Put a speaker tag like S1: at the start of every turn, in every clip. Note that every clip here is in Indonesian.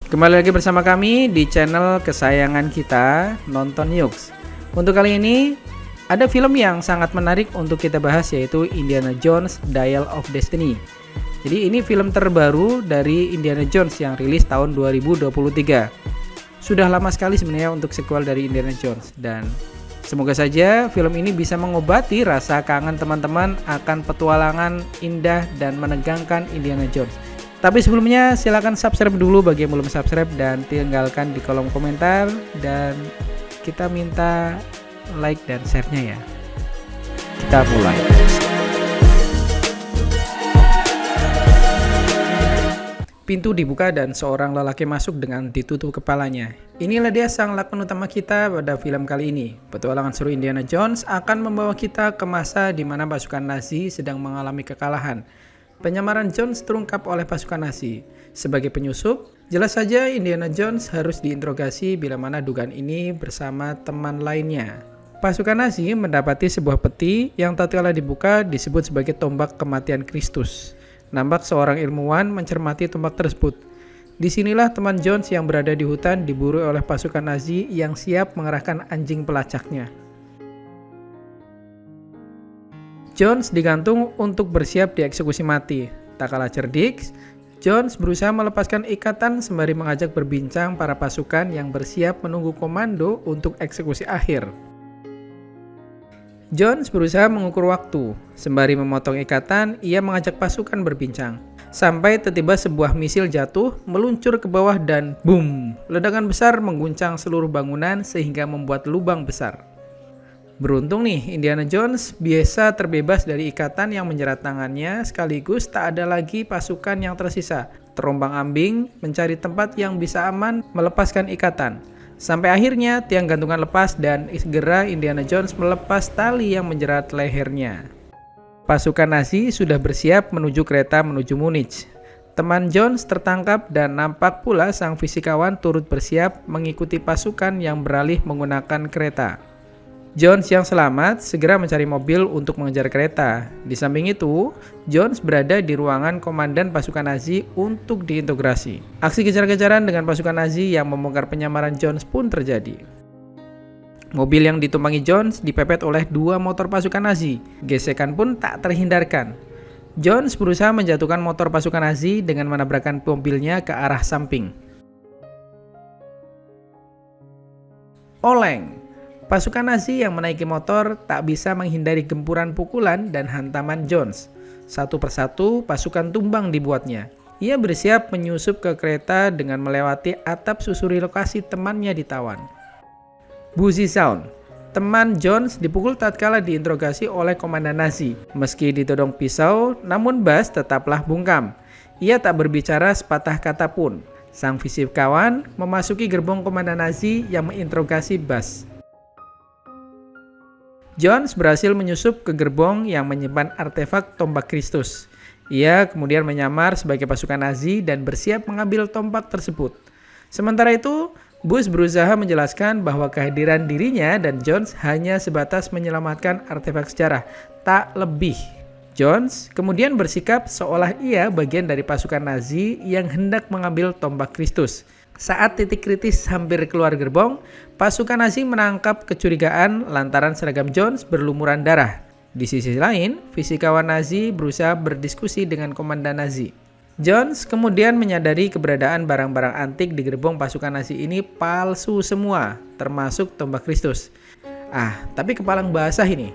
S1: Kembali lagi bersama kami di channel kesayangan kita, Nonton Yux. Untuk kali ini ada film yang sangat menarik untuk kita bahas, yaitu Indiana Jones Dial of Destiny. Jadi ini film terbaru dari Indiana Jones yang rilis tahun 2023. Sudah lama sekali sebenarnya untuk sequel dari Indiana Jones, dan semoga saja film ini bisa mengobati rasa kangen teman-teman akan petualangan indah dan menegangkan Indiana Jones. Tapi sebelumnya silakan subscribe dulu bagi yang belum subscribe dan tinggalkan di kolom komentar, dan kita minta like dan share-nya ya. Kita mulai. Pintu dibuka dan seorang lelaki masuk dengan ditutup kepalanya. Inilah dia sang lakon utama kita pada film kali ini. Petualangan seru Indiana Jones akan membawa kita ke masa di mana pasukan Nazi sedang mengalami kekalahan. Penyamaran Jones terungkap oleh pasukan Nazi. Sebagai penyusup, jelas saja Indiana Jones harus diinterogasi bila mana dugaan ini bersama teman lainnya. Pasukan Nazi mendapati sebuah peti yang tatkala dibuka disebut sebagai tombak kematian Kristus. Nampak seorang ilmuwan mencermati tombak tersebut. Disinilah teman Jones yang berada di hutan diburu oleh pasukan Nazi yang siap mengerahkan anjing pelacaknya. Jones digantung untuk bersiap dieksekusi mati. Tak kalah cerdik, Jones berusaha melepaskan ikatan sembari mengajak berbincang para pasukan yang bersiap menunggu komando untuk eksekusi akhir. Jones berusaha mengukur waktu. Sembari memotong ikatan, ia mengajak pasukan berbincang. Sampai tiba-tiba sebuah misil jatuh, meluncur ke bawah dan boom! Ledakan besar mengguncang seluruh bangunan sehingga membuat lubang besar. Beruntung nih, Indiana Jones biasa terbebas dari ikatan yang menjerat tangannya, sekaligus tak ada lagi pasukan yang tersisa. Terombang-ambing mencari tempat yang bisa aman melepaskan ikatan. Sampai akhirnya tiang gantungan lepas dan segera Indiana Jones melepas tali yang menjerat lehernya. Pasukan Nazi sudah bersiap menuju kereta menuju Munich. Teman Jones tertangkap dan nampak pula sang fisikawan turut bersiap mengikuti pasukan yang beralih menggunakan kereta. Jones yang selamat segera mencari mobil untuk mengejar kereta. Di samping itu, Jones berada di ruangan komandan pasukan Nazi untuk diintegrasi. Aksi kejar-kejaran dengan pasukan Nazi yang membongkar penyamaran Jones pun terjadi. Mobil yang ditumpangi Jones dipepet oleh dua motor pasukan Nazi. Gesekan pun tak terhindarkan. Jones berusaha menjatuhkan motor pasukan Nazi dengan menabrakkan mobilnya ke arah samping. Oleng! Pasukan Nazi yang menaiki motor tak bisa menghindari gempuran pukulan dan hantaman Jones. Satu persatu pasukan tumbang dibuatnya. Ia bersiap menyusup ke kereta dengan melewati atap susuri lokasi temannya ditawan. Buzzy Sound. Teman Jones dipukul tatkala diinterogasi oleh komandan Nazi. Meski ditodong pisau, namun Buzz tetaplah bungkam. Ia tak berbicara sepatah kata pun. Sang fisikawan memasuki gerbong komandan Nazi yang menginterogasi Buzz. Jones berhasil menyusup ke gerbong yang menyimpan artefak tombak Kristus. Ia kemudian menyamar sebagai pasukan Nazi dan bersiap mengambil tombak tersebut. Sementara itu, Buzz berusaha menjelaskan bahwa kehadiran dirinya dan Jones hanya sebatas menyelamatkan artefak sejarah, tak lebih. Jones kemudian bersikap seolah ia bagian dari pasukan Nazi yang hendak mengambil tombak Kristus. Saat titik kritis hampir keluar gerbong, pasukan Nazi menangkap kecurigaan lantaran seragam Jones berlumuran darah. Di sisi lain, fisikawan Nazi berusaha berdiskusi dengan komandan Nazi. Jones kemudian menyadari keberadaan barang-barang antik di gerbong pasukan Nazi ini palsu semua, termasuk tombak Kristus. Tapi kepalang basah ini.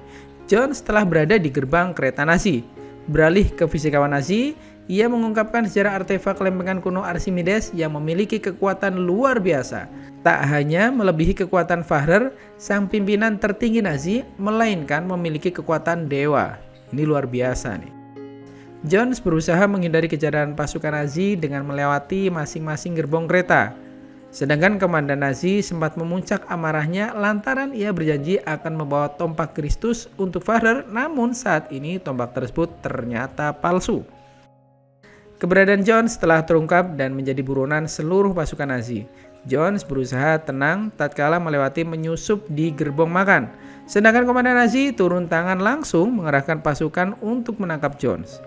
S1: Jones telah berada di gerbang kereta Nazi. Beralih ke fisikawan Nazi, ia mengungkapkan sejarah artefak lempengan kuno Archimedes yang memiliki kekuatan luar biasa. Tak hanya melebihi kekuatan Führer, sang pimpinan tertinggi Nazi, melainkan memiliki kekuatan dewa. Ini luar biasa nih. Jones berusaha menghindari kejaran pasukan Nazi dengan melewati masing-masing gerbong kereta. Sedangkan komandan Nazi sempat memuncak amarahnya lantaran ia berjanji akan membawa tombak Kristus untuk Führer, namun saat ini tombak tersebut ternyata palsu. Keberadaan Jones telah terungkap dan menjadi buronan seluruh pasukan Nazi. Jones berusaha tenang tatkala melewati menyusup di gerbong makan. Sedangkan komandan Nazi turun tangan langsung mengerahkan pasukan untuk menangkap Jones.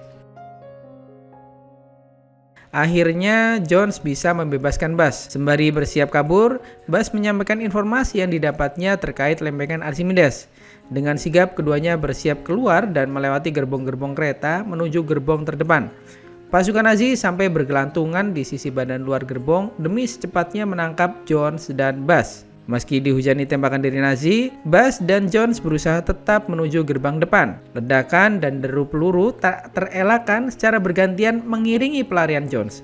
S1: Akhirnya Jones bisa membebaskan Buzz. Sembari bersiap kabur, Buzz menyampaikan informasi yang didapatnya terkait lempengan Archimedes. Dengan sigap keduanya bersiap keluar dan melewati gerbong-gerbong kereta menuju gerbong terdepan. Pasukan Nazi sampai bergelantungan di sisi badan luar gerbong demi secepatnya menangkap Jones dan Buzz. Meski dihujani tembakan dari Nazi, Buzz dan Jones berusaha tetap menuju gerbang depan. Ledakan dan deru peluru tak terelakkan secara bergantian mengiringi pelarian Jones.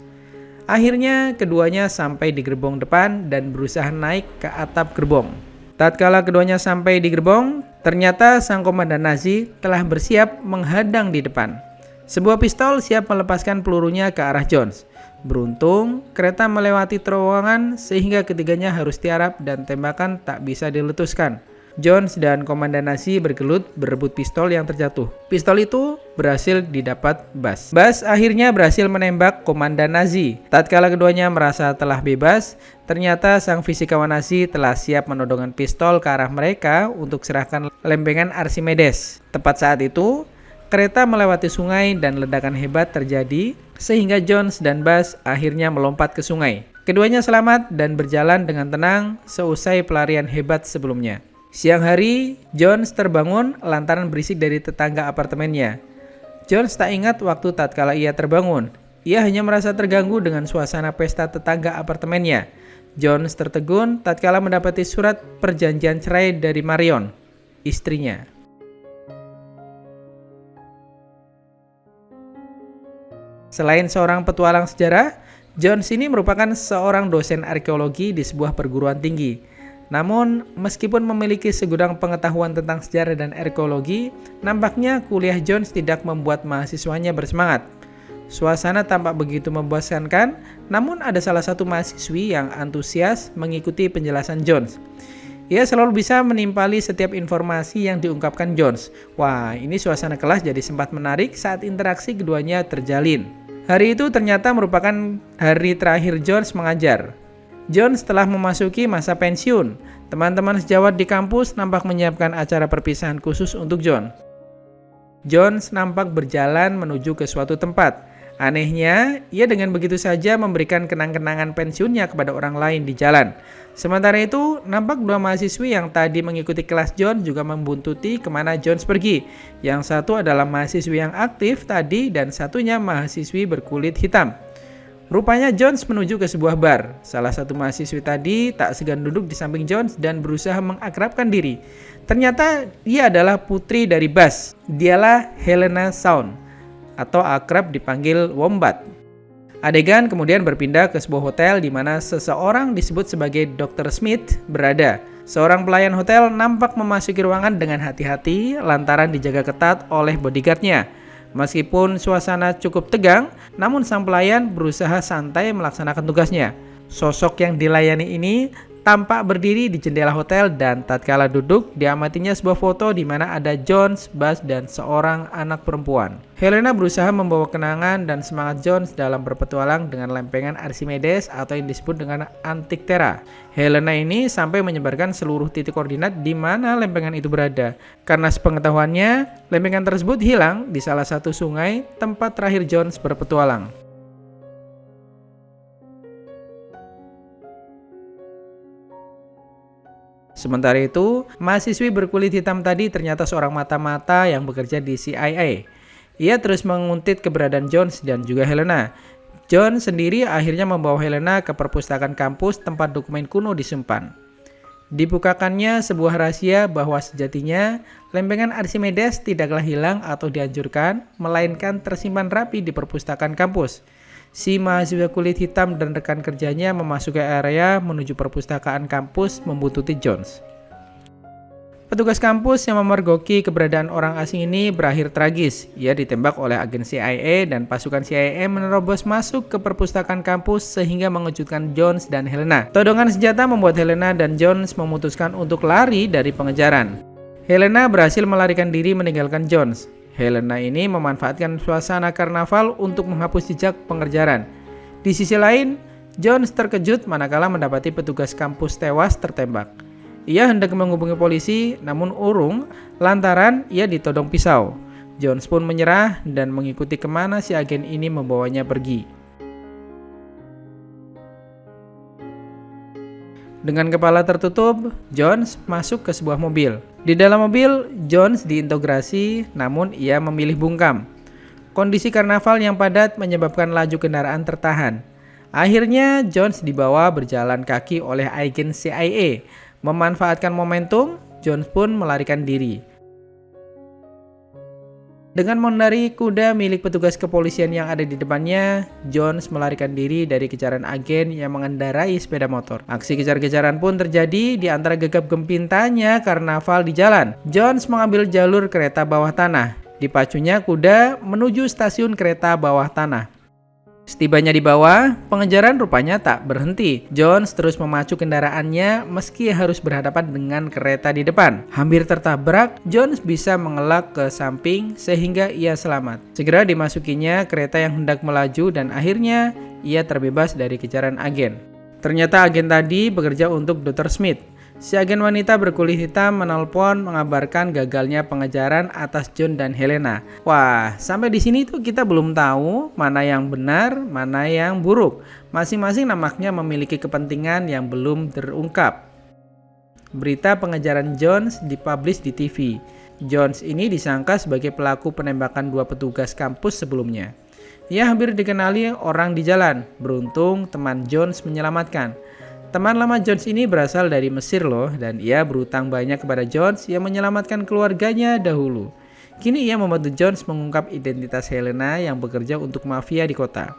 S1: Akhirnya keduanya sampai di gerbong depan dan berusaha naik ke atap gerbong. Tatkala keduanya sampai di gerbong, ternyata sang komandan Nazi telah bersiap menghadang di depan. Sebuah pistol siap melepaskan pelurunya ke arah Jones. Beruntung, kereta melewati terowongan sehingga ketiganya harus tiarap dan tembakan tak bisa diletuskan. Jones dan komandan Nazi bergelut berebut pistol yang terjatuh. Pistol itu berhasil didapat Buzz. Buzz akhirnya berhasil menembak komandan Nazi. Tatkala keduanya merasa telah bebas, ternyata sang fisikawan Nazi telah siap menodongkan pistol ke arah mereka untuk serahkan lempengan Archimedes. Tepat saat itu, kereta melewati sungai dan ledakan hebat terjadi sehingga Jones dan Buzz akhirnya melompat ke sungai. Keduanya selamat dan berjalan dengan tenang seusai pelarian hebat sebelumnya. Siang hari, Jones terbangun lantaran berisik dari tetangga apartemennya. Jones tak ingat waktu tatkala ia terbangun. Ia hanya merasa terganggu dengan suasana pesta tetangga apartemennya. Jones tertegun tatkala mendapati surat perjanjian cerai dari Marion, istrinya. Selain seorang petualang sejarah, Jones ini merupakan seorang dosen arkeologi di sebuah perguruan tinggi. Namun, meskipun memiliki segudang pengetahuan tentang sejarah dan arkeologi, nampaknya kuliah Jones tidak membuat mahasiswanya bersemangat. Suasana tampak begitu membosankan, namun ada salah satu mahasiswi yang antusias mengikuti penjelasan Jones. Ia selalu bisa menimpali setiap informasi yang diungkapkan Jones. Wah, ini suasana kelas jadi sempat menarik saat interaksi keduanya terjalin. Hari itu ternyata merupakan hari terakhir Jones mengajar. Jones telah memasuki masa pensiun. Teman-teman sejawat di kampus nampak menyiapkan acara perpisahan khusus untuk John. Jones nampak berjalan menuju ke suatu tempat. Anehnya, ia dengan begitu saja memberikan kenang-kenangan pensiunnya kepada orang lain di jalan. Sementara itu, nampak dua mahasiswi yang tadi mengikuti kelas John juga membuntuti kemana Jones pergi. Yang satu adalah mahasiswi yang aktif tadi dan satunya mahasiswi berkulit hitam. Rupanya Jones menuju ke sebuah bar. Salah satu mahasiswi tadi tak segan duduk di samping Jones dan berusaha mengakrabkan diri. Ternyata dia adalah putri dari Buzz. Dialah Helena Shawn, atau akrab dipanggil Wombat. Adegan kemudian berpindah ke sebuah hotel di mana seseorang disebut sebagai Dr. Smith berada. Seorang pelayan hotel nampak memasuki ruangan dengan hati-hati lantaran dijaga ketat oleh bodyguardnya. Meskipun suasana cukup tegang, namun sang pelayan berusaha santai melaksanakan tugasnya. Sosok yang dilayani ini tampak berdiri di jendela hotel dan tatkala duduk diamatinya sebuah foto di mana ada Jones, Buzz, dan seorang anak perempuan. Helena berusaha membawa kenangan dan semangat Jones dalam berpetualang dengan lempengan Archimedes atau yang disebut dengan Antikythera. Helena ini sampai menyebarkan seluruh titik koordinat di mana lempengan itu berada. Karena sepengetahuannya, lempengan tersebut hilang di salah satu sungai tempat terakhir Jones berpetualang. Sementara itu, mahasiswi berkulit hitam tadi ternyata seorang mata-mata yang bekerja di CIA. Ia terus menguntit keberadaan Jones dan juga Helena. John sendiri akhirnya membawa Helena ke perpustakaan kampus tempat dokumen kuno disimpan. Dibukakannya sebuah rahasia bahwa sejatinya lempengan Archimedes tidaklah hilang atau dihancurkan, melainkan tersimpan rapi di perpustakaan kampus. Si mahasiswa kulit hitam dan rekan kerjanya memasuki area menuju perpustakaan kampus membuntuti Jones. Petugas kampus yang memergoki keberadaan orang asing ini berakhir tragis. Ia ditembak oleh agen CIA dan pasukan CIA menerobos masuk ke perpustakaan kampus sehingga mengejutkan Jones dan Helena. Todongan senjata membuat Helena dan Jones memutuskan untuk lari dari pengejaran. Helena berhasil melarikan diri meninggalkan Jones. Helena ini memanfaatkan suasana karnaval untuk menghapus jejak pengejaran. Di sisi lain, Jones terkejut manakala mendapati petugas kampus tewas tertembak. Ia hendak menghubungi polisi, namun urung lantaran ia ditodong pisau. Jones pun menyerah dan mengikuti kemana si agen ini membawanya pergi. Dengan kepala tertutup, Jones masuk ke sebuah mobil. Di dalam mobil, Jones diinterogasi, namun ia memilih bungkam. Kondisi karnaval yang padat menyebabkan laju kendaraan tertahan. Akhirnya, Jones dibawa berjalan kaki oleh agen CIA. Memanfaatkan momentum, Jones pun melarikan diri. Dengan mengendarai kuda milik petugas kepolisian yang ada di depannya, Jones melarikan diri dari kejaran agen yang mengendarai sepeda motor. Aksi kejar-kejaran pun terjadi di antara gegap gempintanya karnaval di jalan. Jones mengambil jalur kereta bawah tanah. Dipacunya kuda menuju stasiun kereta bawah tanah. Setibanya di bawah, pengejaran rupanya tak berhenti. Jones terus memacu kendaraannya meski harus berhadapan dengan kereta di depan. Hampir tertabrak, Jones bisa mengelak ke samping sehingga ia selamat. Segera dimasukinya kereta yang hendak melaju dan akhirnya ia terbebas dari kejaran agen. Ternyata agen tadi bekerja untuk Dr. Smith. Si agen wanita berkulit hitam menelpon mengabarkan gagalnya pengejaran atas John dan Helena. Wah, sampai di sini tuh kita belum tahu mana yang benar, mana yang buruk. Masing-masing nampaknya memiliki kepentingan yang belum terungkap. Berita pengejaran Jones dipublish di TV. Jones ini disangka sebagai pelaku penembakan 2 petugas kampus sebelumnya. Ia hampir dikenali orang di jalan. Beruntung teman Jones menyelamatkan. Teman lama Jones ini berasal dari Mesir loh, dan ia berutang banyak kepada Jones yang menyelamatkan keluarganya dahulu. Kini ia membantu Jones mengungkap identitas Helena yang bekerja untuk mafia di kota.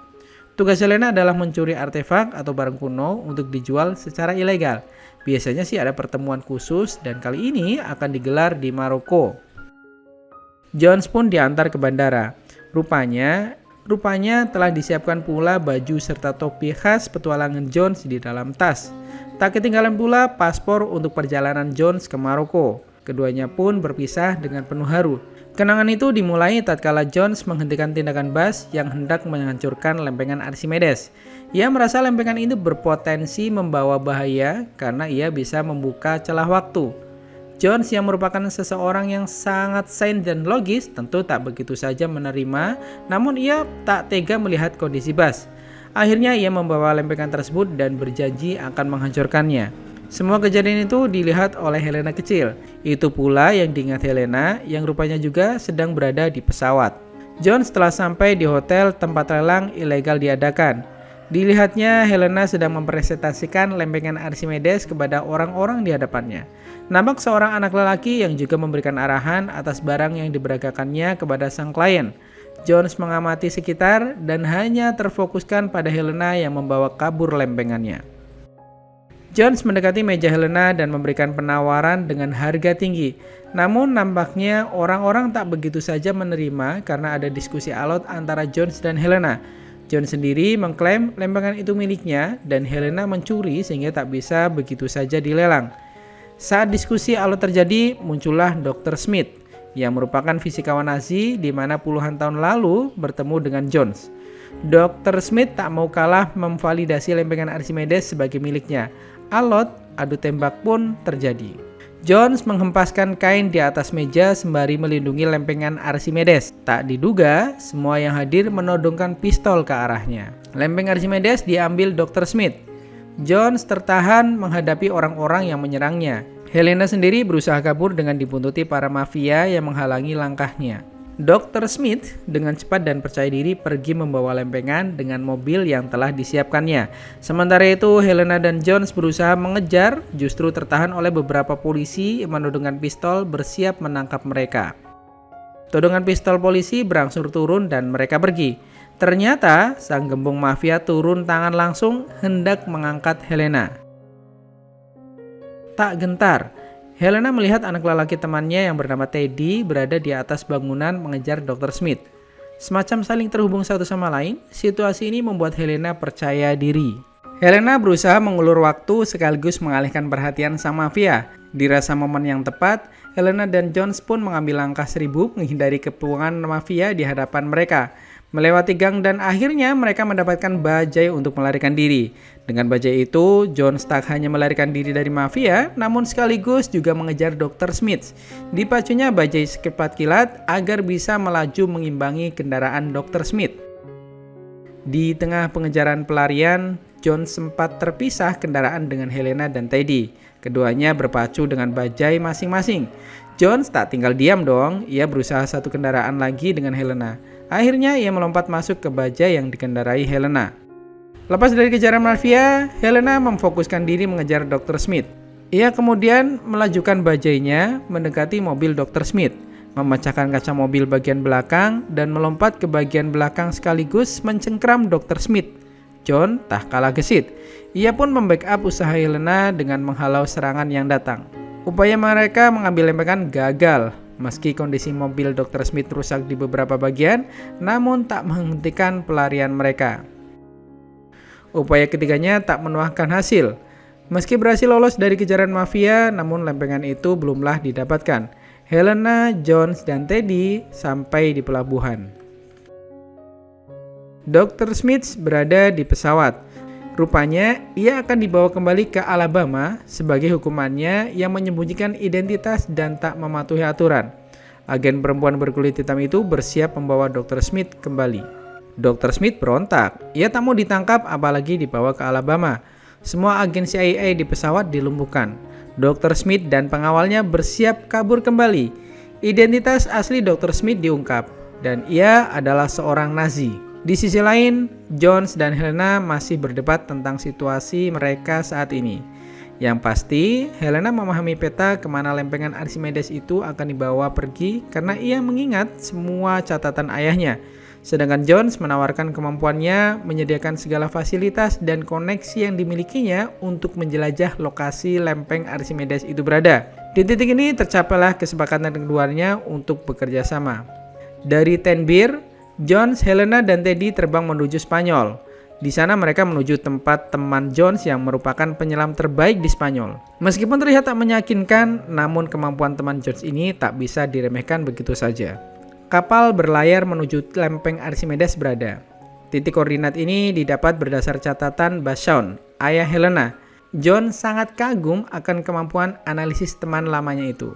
S1: Tugas Helena adalah mencuri artefak atau barang kuno untuk dijual secara ilegal. Biasanya sih ada pertemuan khusus dan kali ini akan digelar di Maroko. Jones pun diantar ke bandara. Rupanya telah disiapkan pula baju serta topi khas petualangan Jones di dalam tas. Tak ketinggalan pula paspor untuk perjalanan Jones ke Maroko. Keduanya pun berpisah dengan penuh haru. Kenangan itu dimulai tatkala Jones menghentikan tindakan Buzz yang hendak menghancurkan lempengan Archimedes. Ia merasa lempengan itu berpotensi membawa bahaya karena ia bisa membuka celah waktu. Jones yang merupakan seseorang yang sangat sains dan logis tentu tak begitu saja menerima, namun ia tak tega melihat kondisi Buzz. Akhirnya ia membawa lempengan tersebut dan berjanji akan menghancurkannya. Semua kejadian itu dilihat oleh Helena kecil. Itu pula yang diingat Helena yang rupanya juga sedang berada di pesawat. Jones setelah sampai di hotel tempat lelang ilegal diadakan. Dilihatnya Helena sedang mempresentasikan lempengan Archimedes kepada orang-orang di hadapannya. Nampak seorang anak lelaki yang juga memberikan arahan atas barang yang diberagakannya kepada sang klien. Jones mengamati sekitar dan hanya terfokuskan pada Helena yang membawa kabur lempengannya. Jones mendekati meja Helena dan memberikan penawaran dengan harga tinggi. Namun nampaknya orang-orang tak begitu saja menerima karena ada diskusi alot antara Jones dan Helena. Jones sendiri mengklaim lempengan itu miliknya dan Helena mencuri sehingga tak bisa begitu saja dilelang. Saat diskusi alot terjadi, muncullah Dr. Smith yang merupakan fisikawan Nazi di mana puluhan tahun lalu bertemu dengan Jones. Dr. Smith tak mau kalah memvalidasi lempengan Archimedes sebagai miliknya. Alot adu tembak pun terjadi. Jones menghempaskan kain di atas meja sembari melindungi lempengan Archimedes. Tak diduga, semua yang hadir menodongkan pistol ke arahnya. Lempeng Archimedes diambil Dr. Smith. Jones tertahan menghadapi orang-orang yang menyerangnya. Helena sendiri berusaha kabur dengan dibuntuti para mafia yang menghalangi langkahnya. Dr. Smith dengan cepat dan percaya diri pergi membawa lempengan dengan mobil yang telah disiapkannya. Sementara itu Helena dan Jones berusaha mengejar, justru tertahan oleh beberapa polisi yang menodongkan pistol bersiap menangkap mereka. Todongan pistol polisi berangsur turun dan mereka pergi. Ternyata sang gembong mafia turun tangan langsung hendak mengangkat Helena. Tak gentar, Helena melihat anak lelaki temannya yang bernama Teddy berada di atas bangunan mengejar Dr. Smith. Semacam saling terhubung satu sama lain, situasi ini membuat Helena percaya diri. Helena berusaha mengulur waktu sekaligus mengalihkan perhatian sang mafia. Dirasa momen yang tepat, Helena dan Jones pun mengambil langkah seribu menghindari kepungan mafia di hadapan mereka. Melewati gang dan akhirnya mereka mendapatkan bajai untuk melarikan diri. Dengan bajai itu, Jones tak hanya melarikan diri dari mafia, namun sekaligus juga mengejar Dr. Smith. Dipacunya bajai secepat kilat agar bisa melaju mengimbangi kendaraan Dr. Smith. Di tengah pengejaran pelarian, John sempat terpisah kendaraan dengan Helena dan Teddy. Keduanya berpacu dengan bajai masing-masing. John tak tinggal diam dong, ia berusaha satu kendaraan lagi dengan Helena. Akhirnya ia melompat masuk ke bajai yang dikendarai Helena. Lepas dari kejaran mafia, Helena memfokuskan diri mengejar Dr. Smith. Ia kemudian melajukan bajainya mendekati mobil Dr. Smith, memecahkan kaca mobil bagian belakang dan melompat ke bagian belakang sekaligus mencengkram Dr. Smith. John tak kalah gesit. Ia pun membackup usaha Helena dengan menghalau serangan yang datang. Upaya mereka mengambil lempengan gagal. Meski kondisi mobil Dr. Smith rusak di beberapa bagian, namun tak menghentikan pelarian mereka. Upaya ketiganya tak menuahkan hasil. Meski berhasil lolos dari kejaran mafia, namun lempengan itu belumlah didapatkan. Helena, Jones, dan Teddy sampai di pelabuhan. Dr. Smith berada di pesawat. Rupanya, ia akan dibawa kembali ke Alabama sebagai hukumannya yang menyembunyikan identitas dan tak mematuhi aturan. Agen perempuan berkulit hitam itu bersiap membawa Dr. Smith kembali. Dr. Smith berontak. Ia tak mau ditangkap apalagi dibawa ke Alabama. Semua agen CIA di pesawat dilumpuhkan. Dr. Smith dan pengawalnya bersiap kabur kembali. Identitas asli Dr. Smith diungkap dan ia adalah seorang Nazi. Di sisi lain, Jones dan Helena masih berdebat tentang situasi mereka saat ini. Yang pasti, Helena memahami peta kemana lempengan Archimedes itu akan dibawa pergi karena ia mengingat semua catatan ayahnya. Sedangkan Jones menawarkan kemampuannya menyediakan segala fasilitas dan koneksi yang dimilikinya untuk menjelajah lokasi lempeng Archimedes itu berada. Di titik ini tercapailah kesepakatan keduanya untuk bekerja sama. Dari Tenbier, Jones, Helena, dan Teddy terbang menuju Spanyol. Di sana mereka menuju tempat teman Jones yang merupakan penyelam terbaik di Spanyol. Meskipun terlihat tak meyakinkan, namun kemampuan teman Jones ini tak bisa diremehkan begitu saja. Kapal berlayar menuju lempeng Archimedes berada. Titik koordinat ini didapat berdasar catatan Bashawn, ayah Helena. John sangat kagum akan kemampuan analisis teman lamanya itu.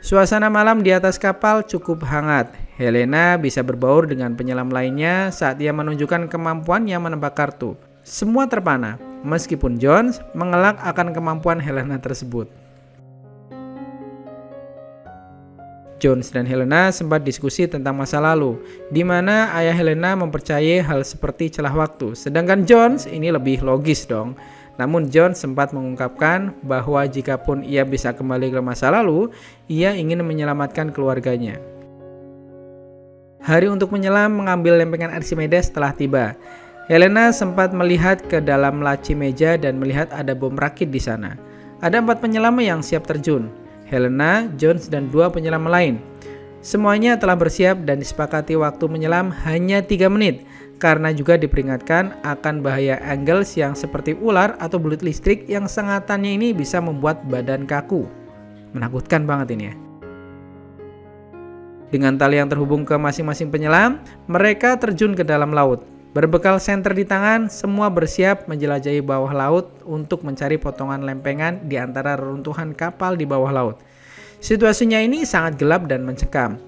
S1: Suasana malam di atas kapal cukup hangat. Helena bisa berbaur dengan penyelam lainnya saat ia menunjukkan kemampuannya menebak kartu. Semua terpana, meskipun Jones mengelak akan kemampuan Helena tersebut. Jones dan Helena sempat diskusi tentang masa lalu, di mana ayah Helena mempercayai hal seperti celah waktu, sedangkan Jones ini lebih logis dong. Namun Jones sempat mengungkapkan bahwa jikapun ia bisa kembali ke masa lalu, ia ingin menyelamatkan keluarganya. Hari untuk menyelam mengambil lempengan Archimedes telah tiba. Helena sempat melihat ke dalam laci meja dan melihat ada bom rakit di sana. Ada 4 penyelam yang siap terjun. Helena, Jones, dan 2 penyelam lain. Semuanya telah bersiap dan disepakati waktu menyelam hanya 3 menit karena juga diperingatkan akan bahaya angles yang seperti ular atau belut listrik yang sengatannya ini bisa membuat badan kaku. Menakutkan banget ini ya. Dengan tali yang terhubung ke masing-masing penyelam, mereka terjun ke dalam laut. Berbekal senter di tangan, semua bersiap menjelajahi bawah laut untuk mencari potongan lempengan di antara reruntuhan kapal di bawah laut. Situasinya ini sangat gelap dan mencekam.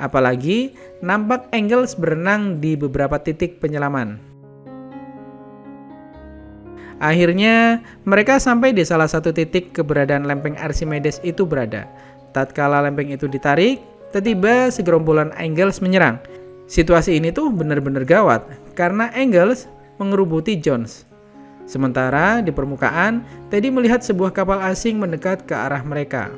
S1: Apalagi nampak Engels berenang di beberapa titik penyelaman. Akhirnya, mereka sampai di salah satu titik keberadaan lempeng Archimedes itu berada. Tatkala lempeng itu ditarik, tiba-tiba segerombolan Engels menyerang. Situasi ini tuh benar-benar gawat karena Engels mengerubuti Jones. Sementara di permukaan, Teddy melihat sebuah kapal asing mendekat ke arah mereka.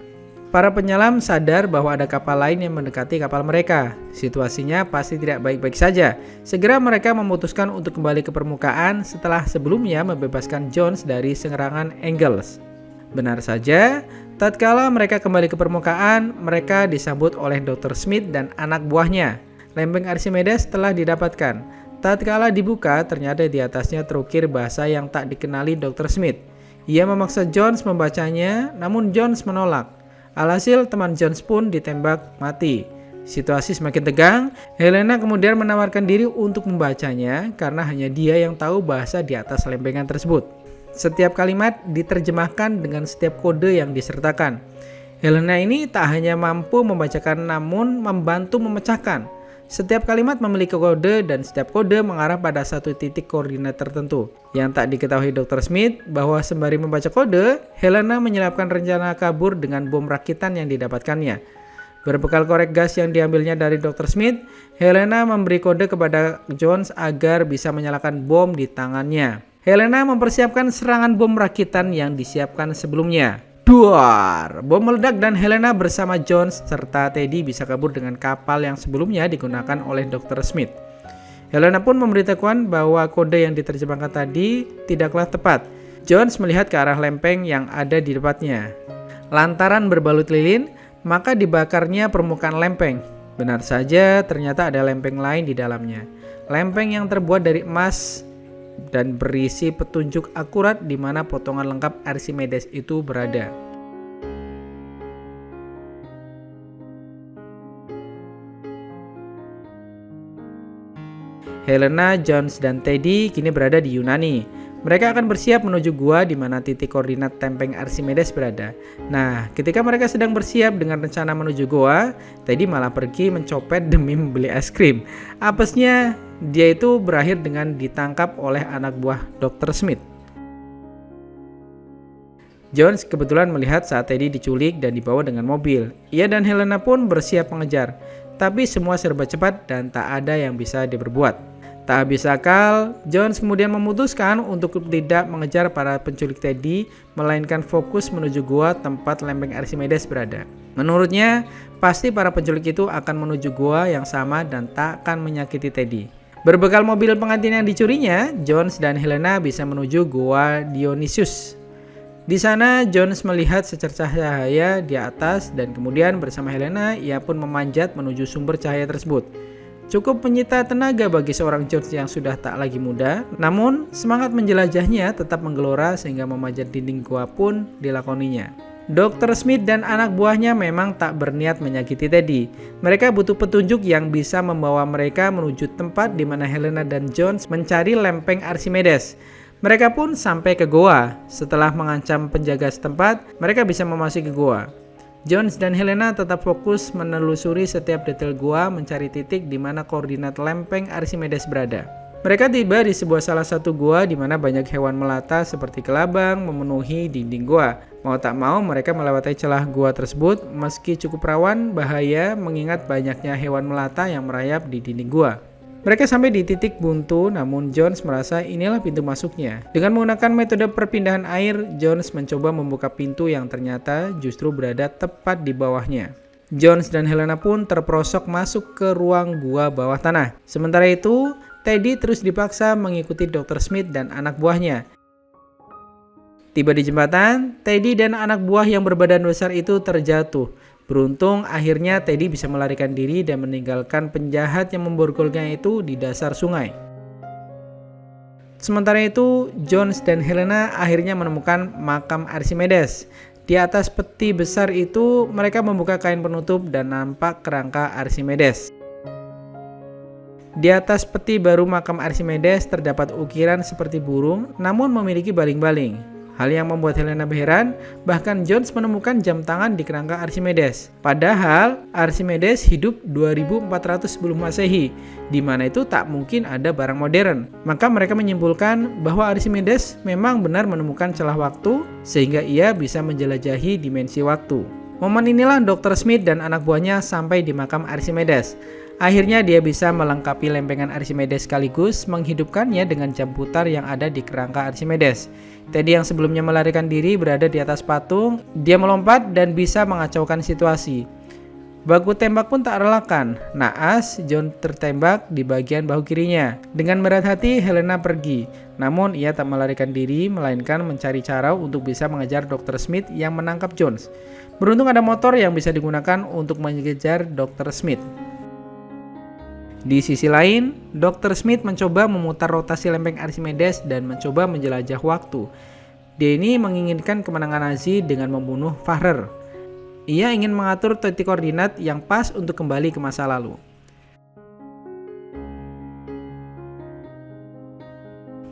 S1: Para penyelam sadar bahwa ada kapal lain yang mendekati kapal mereka. Situasinya pasti tidak baik-baik saja. Segera mereka memutuskan untuk kembali ke permukaan setelah sebelumnya membebaskan Jones dari serangan Engels. Benar saja, tatkala mereka kembali ke permukaan, mereka disambut oleh Dr. Smith dan anak buahnya. Lempeng Archimedes telah didapatkan. Tatkala dibuka, ternyata di atasnya terukir bahasa yang tak dikenali Dr. Smith. Ia memaksa Jones membacanya, namun Jones menolak. Alhasil teman Jones pun ditembak mati. Situasi semakin tegang, Helena kemudian menawarkan diri untuk membacanya karena hanya dia yang tahu bahasa di atas lempengan tersebut. Setiap kalimat diterjemahkan dengan setiap kode yang disertakan. Helena ini tak hanya mampu membacakan namun membantu memecahkan. Setiap kalimat memiliki kode dan setiap kode mengarah pada satu titik koordinat tertentu. Yang tak diketahui Dr. Smith bahwa sembari membaca kode, Helena menyelipkan rencana kabur dengan bom rakitan yang didapatkannya. Berbekal korek gas yang diambilnya dari Dr. Smith, Helena memberi kode kepada Jones agar bisa menyalakan bom di tangannya. Helena mempersiapkan serangan bom rakitan yang disiapkan sebelumnya. Duar! Bom meledak dan Helena bersama Jones serta Teddy bisa kabur dengan kapal yang sebelumnya digunakan oleh Dr. Smith. Helena pun memberitahukan bahwa kode yang diterjemahkan tadi tidaklah tepat. Jones melihat ke arah lempeng yang ada di depannya. Lantaran berbalut lilin, maka dibakarnya permukaan lempeng. Benar saja, ternyata ada lempeng lain di dalamnya. Lempeng yang terbuat dari emas dan berisi petunjuk akurat di mana potongan lengkap Archimedes itu berada. Helena, Jones, dan Teddy kini berada di Yunani. Mereka akan bersiap menuju gua di mana titik koordinat lempeng Archimedes berada. Nah, ketika mereka sedang bersiap dengan rencana menuju gua, Teddy malah pergi mencopet demi membeli es krim. Apesnya, dia itu berakhir dengan ditangkap oleh anak buah Dr. Smith. Jones kebetulan melihat saat Teddy diculik dan dibawa dengan mobil. Ia dan Helena pun bersiap mengejar, tapi semua serba cepat dan tak ada yang bisa diperbuat. Tak habis akal, Jones kemudian memutuskan untuk tidak mengejar para penculik Teddy, melainkan fokus menuju gua tempat lempeng Archimedes berada. Menurutnya, pasti para penculik itu akan menuju gua yang sama dan tak akan menyakiti Teddy. Berbekal mobil pengantin yang dicurinya, Jones dan Helena bisa menuju gua Dionysius. Di sana, Jones melihat secercah cahaya di atas dan kemudian bersama Helena, ia pun memanjat menuju sumber cahaya tersebut. Cukup menyita tenaga bagi seorang Jones yang sudah tak lagi muda, namun semangat menjelajahnya tetap menggelora sehingga memanjat dinding gua pun dilakoninya. Dr. Smith dan anak buahnya memang tak berniat menyakiti Teddy. Mereka butuh petunjuk yang bisa membawa mereka menuju tempat di mana Helena dan Jones mencari lempeng Archimedes. Mereka pun sampai ke goa. Setelah mengancam penjaga setempat, mereka bisa memasuki goa. Jones dan Helena tetap fokus menelusuri setiap detail gua mencari titik di mana koordinat lempeng Archimedes berada. Mereka tiba di salah satu gua di mana banyak hewan melata seperti kelabang memenuhi dinding gua. Mau tak mau mereka melewati celah gua tersebut meski cukup rawan bahaya mengingat banyaknya hewan melata yang merayap di dinding gua. Mereka sampai di titik buntu, namun Jones merasa inilah pintu masuknya. Dengan menggunakan metode perpindahan air, Jones mencoba membuka pintu yang ternyata justru berada tepat di bawahnya. Jones dan Helena pun terperosok masuk ke ruang gua bawah tanah. Sementara itu, Teddy terus dipaksa mengikuti Dr. Smith dan anak buahnya. Tiba di jembatan, Teddy dan anak buah yang berbadan besar itu terjatuh. Beruntung akhirnya Teddy bisa melarikan diri dan meninggalkan penjahat yang memborgolnya itu di dasar sungai. Sementara itu, Jones dan Helena akhirnya menemukan makam Archimedes. Di atas peti besar itu, mereka membuka kain penutup dan nampak kerangka Archimedes. Di atas peti baru makam Archimedes terdapat ukiran seperti burung, namun memiliki baling-baling. Hal yang membuat Helena heran, bahkan Jones menemukan jam tangan di kerangka Archimedes. Padahal Archimedes hidup 2400 sebelum Masehi, di mana itu tak mungkin ada barang modern. Maka mereka menyimpulkan bahwa Archimedes memang benar menemukan celah waktu sehingga ia bisa menjelajahi dimensi waktu. Momen inilah Dr. Smith dan anak buahnya sampai di makam Archimedes. Akhirnya dia bisa melengkapi lempengan Archimedes sekaligus menghidupkannya dengan jam putar yang ada di kerangka Archimedes. Teddy yang sebelumnya melarikan diri berada di atas patung, dia melompat dan bisa mengacaukan situasi. Baku tembak pun tak relakan. Naas, John tertembak di bagian bahu kirinya. Dengan berat hati, Helena pergi. Namun ia tak melarikan diri, melainkan mencari cara untuk bisa mengejar Dr. Smith yang menangkap Jones. Beruntung ada motor yang bisa digunakan untuk mengejar Dr. Smith. Di sisi lain, Dr. Smith mencoba memutar rotasi lempeng Archimedes dan mencoba menjelajah waktu. Dia ini menginginkan kemenangan Nazi dengan membunuh Führer. Ia ingin mengatur titik koordinat yang pas untuk kembali ke masa lalu.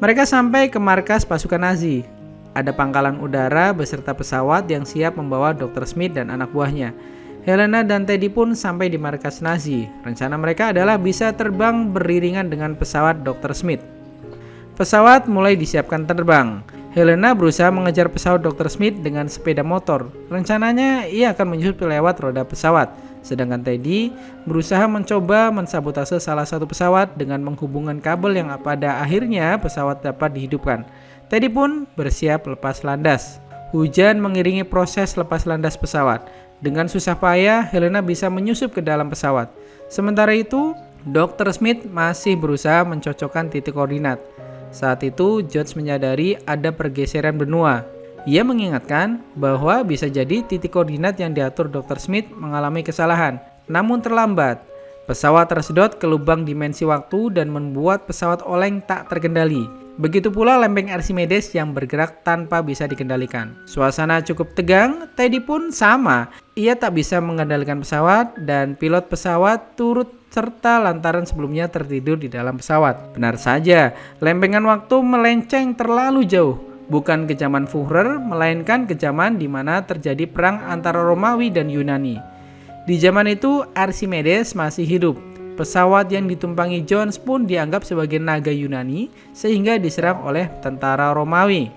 S1: Mereka sampai ke markas pasukan Nazi. Ada pangkalan udara beserta pesawat yang siap membawa Dr. Smith dan anak buahnya. Helena dan Teddy pun sampai di markas Nazi. Rencana mereka adalah bisa terbang beriringan dengan pesawat Dr. Smith. Pesawat mulai disiapkan terbang. Helena berusaha mengejar pesawat Dr. Smith dengan sepeda motor. Rencananya ia akan menyusup lewat roda pesawat. Sedangkan Teddy berusaha mencoba mensabotase salah satu pesawat dengan menghubungkan kabel yang pada akhirnya pesawat dapat dihidupkan. Teddy pun bersiap lepas landas. Hujan mengiringi proses lepas landas pesawat. Dengan susah payah, Helena bisa menyusup ke dalam pesawat. Sementara itu, Dr. Smith masih berusaha mencocokkan titik koordinat. Saat itu, Jones menyadari ada pergeseran benua. Ia mengingatkan bahwa bisa jadi titik koordinat yang diatur Dr. Smith mengalami kesalahan, namun terlambat. Pesawat tersedot ke lubang dimensi waktu dan membuat pesawat oleng tak terkendali. Begitu pula lempeng Archimedes yang bergerak tanpa bisa dikendalikan. Suasana cukup tegang, Teddy pun sama. Ia tak bisa mengendalikan pesawat dan pilot pesawat turut serta lantaran sebelumnya tertidur di dalam pesawat. Benar saja, lempengan waktu melenceng terlalu jauh. Bukan ke zaman Führer, melainkan ke zaman di mana terjadi perang antara Romawi dan Yunani. Di zaman itu, Archimedes masih hidup. Pesawat yang ditumpangi Jones pun dianggap sebagai naga Yunani sehingga diserang oleh tentara Romawi.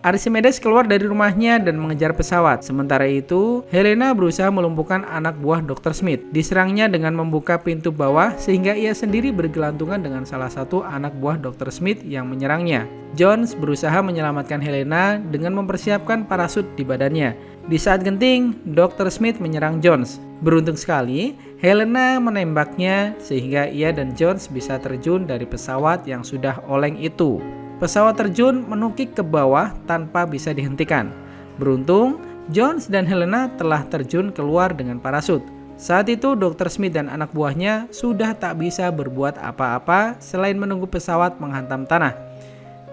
S1: Archimedes keluar dari rumahnya dan mengejar pesawat. Sementara itu, Helena berusaha melumpuhkan anak buah Dr. Smith. Diserangnya dengan membuka pintu bawah sehingga ia sendiri bergelantungan dengan salah satu anak buah Dr. Smith yang menyerangnya. Jones berusaha menyelamatkan Helena dengan mempersiapkan parasut di badannya. Di saat genting, Dr. Smith menyerang Jones. Beruntung sekali, Helena menembaknya sehingga ia dan Jones bisa terjun dari pesawat yang sudah oleng itu. Pesawat terjun menukik ke bawah tanpa bisa dihentikan. Beruntung, Jones dan Helena telah terjun keluar dengan parasut. Saat itu, Dr. Smith dan anak buahnya sudah tak bisa berbuat apa-apa selain menunggu pesawat menghantam tanah.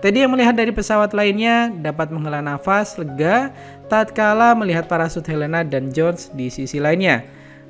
S1: Teddy yang melihat dari pesawat lainnya dapat menghela nafas lega tatkala melihat parasut Helena dan Jones di sisi lainnya.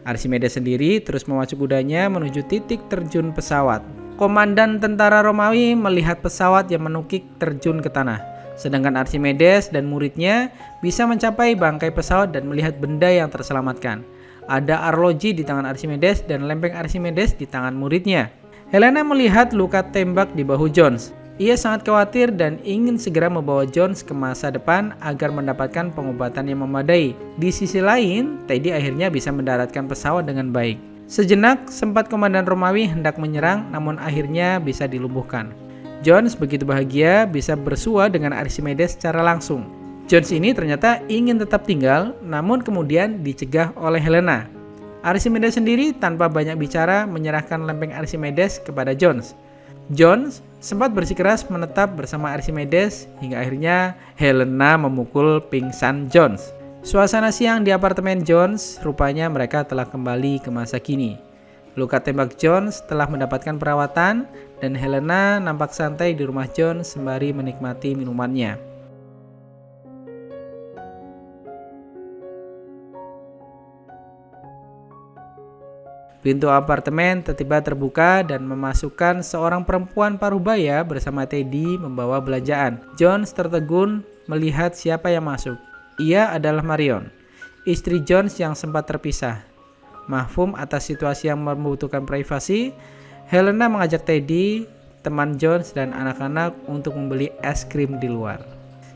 S1: Archimedes sendiri terus memacu kudanya menuju titik terjun pesawat. Komandan tentara Romawi melihat pesawat yang menukik terjun ke tanah. Sedangkan Archimedes dan muridnya bisa mencapai bangkai pesawat dan melihat benda yang terselamatkan. Ada arloji di tangan Archimedes dan lempeng Archimedes di tangan muridnya. Helena melihat luka tembak di bahu Jones. Ia sangat khawatir dan ingin segera membawa Jones ke masa depan agar mendapatkan pengobatan yang memadai. Di sisi lain, Teddy akhirnya bisa mendaratkan pesawat dengan baik. Sejenak, sempat komandan Romawi hendak menyerang, namun akhirnya bisa dilumpuhkan. Jones begitu bahagia bisa bersua dengan Archimedes secara langsung. Jones ini ternyata ingin tetap tinggal, namun kemudian dicegah oleh Helena. Archimedes sendiri tanpa banyak bicara menyerahkan lempeng Archimedes kepada Jones. Jones sempat bersikeras menetap bersama Archimedes hingga akhirnya Helena memukul pingsan Jones. Suasana siang di apartemen Jones, rupanya mereka telah kembali ke masa kini. Luka tembak Jones telah mendapatkan perawatan dan Helena nampak santai di rumah Jones sembari menikmati minumannya. Pintu apartemen tiba-tiba terbuka dan memasukkan seorang perempuan parubaya bersama Teddy membawa belanjaan. Jones tertegun melihat siapa yang masuk. Ia adalah Marion, istri Jones yang sempat terpisah. Mahfum atas situasi yang membutuhkan privasi, Helena mengajak Teddy, teman Jones dan anak-anak untuk membeli es krim di luar.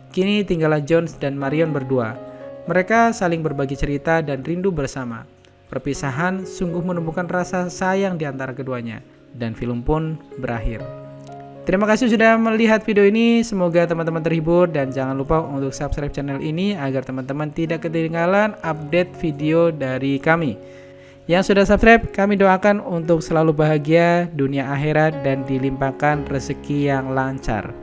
S1: Kini tinggallah Jones dan Marion berdua. Mereka saling berbagi cerita dan rindu bersama. Perpisahan sungguh menumbuhkan rasa sayang di antara keduanya, dan film pun berakhir. Terima kasih sudah melihat video ini, semoga teman-teman terhibur dan jangan lupa untuk subscribe channel ini agar teman-teman tidak ketinggalan update video dari kami. Yang sudah subscribe, kami doakan untuk selalu bahagia dunia akhirat dan dilimpahkan rezeki yang lancar.